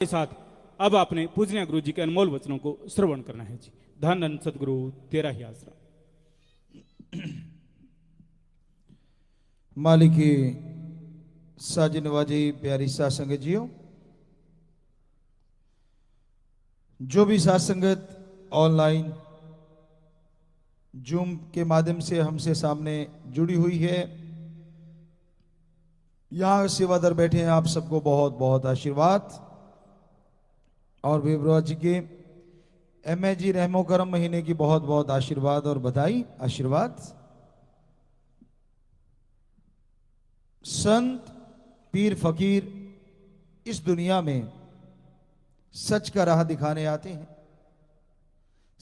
के साथ अब आपने पूजनीय गुरु जी के अनमोल वचनों को श्रवण करना है जी। धन धन सदगुरु तेरा ही आसरा। मालिकी साजी नवाजी प्यारी साथ संगत जियो, जो भी साथ संगत ऑनलाइन जूम के माध्यम से हमसे सामने जुड़ी हुई है, यहाँ सेवादार बैठे हैं, आप सबको बहुत बहुत आशीर्वाद और विवरा जी के एमए जी रहमो करम महीने की बहुत बहुत आशीर्वाद और बधाई आशीर्वाद। संत पीर फकीर इस दुनिया में सच का राह दिखाने आते हैं,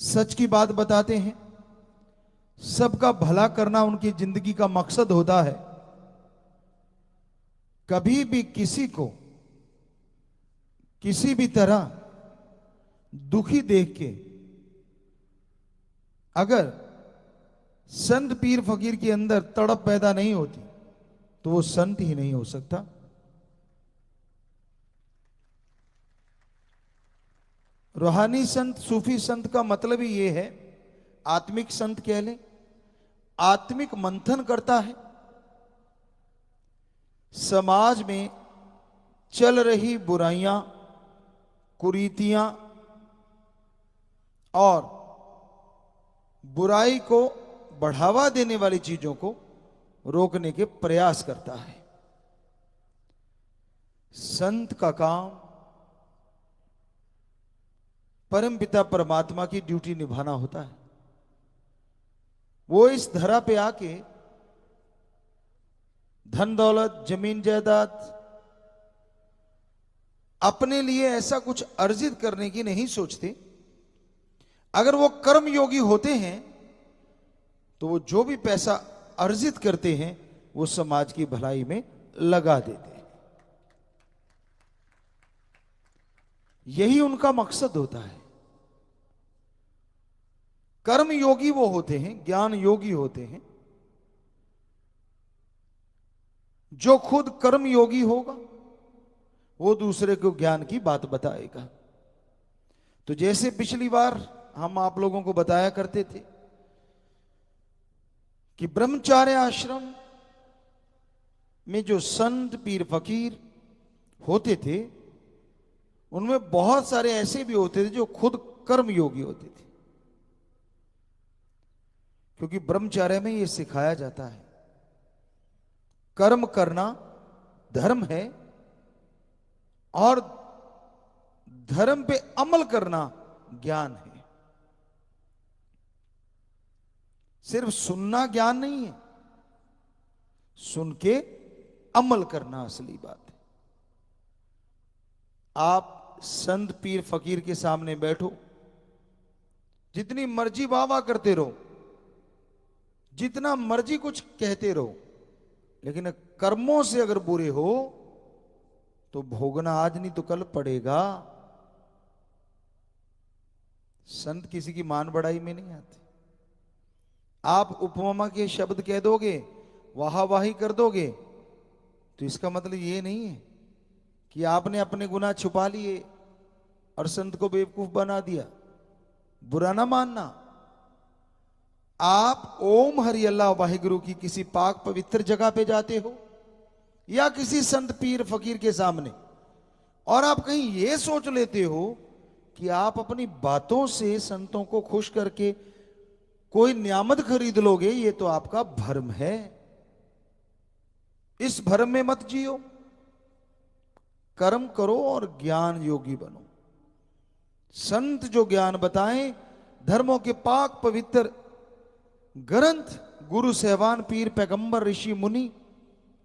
सच की बात बताते हैं, सबका भला करना उनकी जिंदगी का मकसद होता है। कभी भी किसी को किसी भी तरह दुखी देख के अगर संत पीर फकीर के अंदर तड़प पैदा नहीं होती तो वो संत ही नहीं हो सकता। रूहानी संत, सूफी संत का मतलब ही ये है, आत्मिक संत कह लें, आत्मिक मंथन करता है, समाज में चल रही बुराइयां, कुरीतियां और बुराई को बढ़ावा देने वाली चीजों को रोकने के प्रयास करता है। संत का काम परमपिता परमात्मा की ड्यूटी निभाना होता है। वो इस धरा पे आके धन दौलत, जमीन जायदाद अपने लिए ऐसा कुछ अर्जित करने की नहीं सोचते। अगर वो कर्म योगी होते हैं तो वो जो भी पैसा अर्जित करते हैं वो समाज की भलाई में लगा देते हैं। यही उनका मकसद होता है। कर्म योगी वो होते हैं, ज्ञान योगी होते हैं। जो खुद कर्म योगी होगा वो दूसरे को ज्ञान की बात बताएगा। तो जैसे पिछली बार हम आप लोगों को बताया करते थे कि ब्रह्मचार्य आश्रम में जो संत पीर फकीर होते थे उनमें बहुत सारे ऐसे भी होते थे जो खुद कर्म योगी होते थे, क्योंकि ब्रह्मचार्य में यह सिखाया जाता है कर्म करना धर्म है और धर्म पे अमल करना ज्ञान है। सिर्फ सुनना ज्ञान नहीं है, सुन के अमल करना असली बात है। आप संत पीर फकीर के सामने बैठो, जितनी मर्जी वाह वाह करते रहो, जितना मर्जी कुछ कहते रहो, लेकिन कर्मों से अगर बुरे हो तो भोगना आज नहीं तो कल पड़ेगा। संत किसी की मान बढ़ाई में नहीं आते। आप उपमा के शब्द कह दोगे, वाहा वाही कर दोगे, तो इसका मतलब ये नहीं है कि आपने अपने गुनाह छुपा लिए और संत को बेवकूफ बना दिया। बुरा ना मानना। आप ओम हरि अल्लाह वाहिगुरु की किसी पाक पवित्र जगह पे जाते हो या किसी संत पीर फकीर के सामने और आप कहीं ये सोच लेते हो कि आप अपनी बातों से संतों को खुश करके कोई नियामत खरीद लोगे, ये तो आपका भ्रम है। इस भ्रम में मत जियो। कर्म करो और ज्ञान योगी बनो। संत जो ज्ञान बताएं, धर्मों के पाक पवित्र ग्रंथ, गुरु सहबान पीर पैगंबर ऋषि मुनि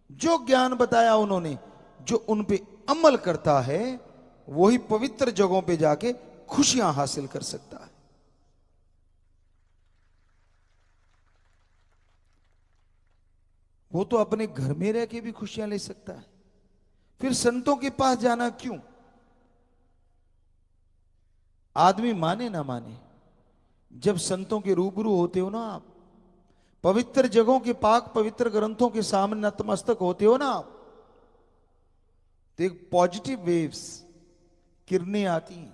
जो ज्ञान बताया उन्होंने, जो उन पे अमल करता है वही पवित्र जगहों पे जाके खुशियां हासिल कर सकता है। वो तो अपने घर में रह के भी खुशियां ले सकता है, फिर संतों के पास जाना क्यों? आदमी माने ना माने, जब संतों के रूबरू होते हो ना आप, पवित्र जगहों के पाक पवित्र ग्रंथों के सामने नतमस्तक होते हो ना आप, तो एक पॉजिटिव वेव्स, किरणें आती हैं,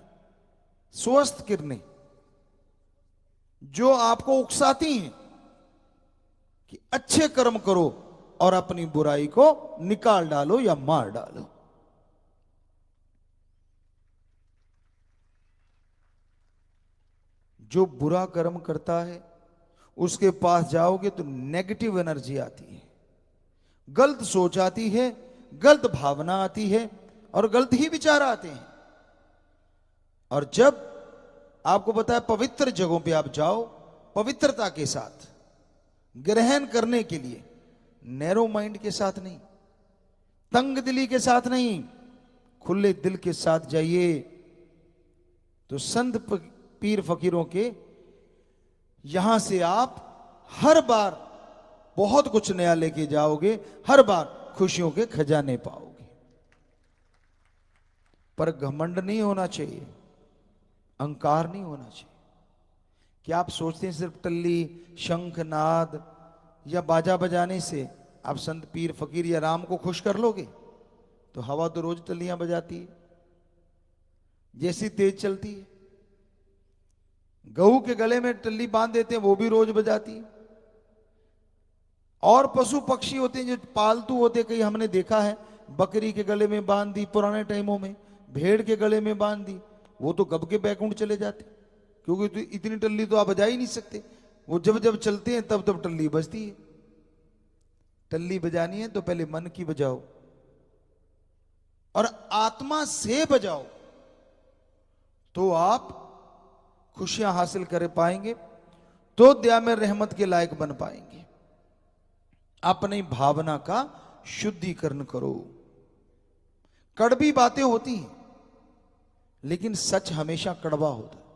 स्वस्थ किरणें, जो आपको उकसाती हैं कि अच्छे कर्म करो और अपनी बुराई को निकाल डालो या मार डालो। जो बुरा कर्म करता है उसके पास जाओगे तो नेगेटिव एनर्जी आती है, गलत सोच आती है, गलत भावना आती है और गलत ही विचार आते हैं। और जब आपको पता है पवित्र जगहों पे आप जाओ पवित्रता के साथ ग्रहण करने के लिए, नैरो माइंड के साथ नहीं, तंग दिली के साथ नहीं, खुले दिल के साथ जाइए, तो संत पीर फकीरों के यहां से आप हर बार बहुत कुछ नया लेके जाओगे, हर बार खुशियों के खजाने पाओगे। पर घमंड नहीं होना चाहिए, अहंकार नहीं होना चाहिए। क्या आप सोचते हैं सिर्फ टल्ली, शंख, नाद या बाजा बजाने से आप संत पीर फकीर या राम को खुश कर लोगे? तो हवा तो रोज टल्लियां बजाती है, जैसी तेज चलती है। गऊ के गले में टल्ली बांध देते हैं, वो भी रोज बजाती है। और पशु पक्षी होते हैं जो पालतू होते हैं, कहीं हमने देखा है बकरी के गले में बांध दी पुराने टाइमों में, भेड़ के गले में बांध दी, वो तो गब के बैकुंठ चले जाते, क्योंकि तो इतनी टल्ली तो आप बजा ही नहीं सकते। वो जब जब चलते हैं तब तब टल्ली बजती है। टल्ली बजानी है तो पहले मन की बजाओ और आत्मा से बजाओ, तो आप खुशियां हासिल कर पाएंगे, तो दया में रहमत के लायक बन पाएंगे। अपनी भावना का शुद्धिकरण करो। कड़वी बातें होती हैं लेकिन सच हमेशा कड़वा होता है।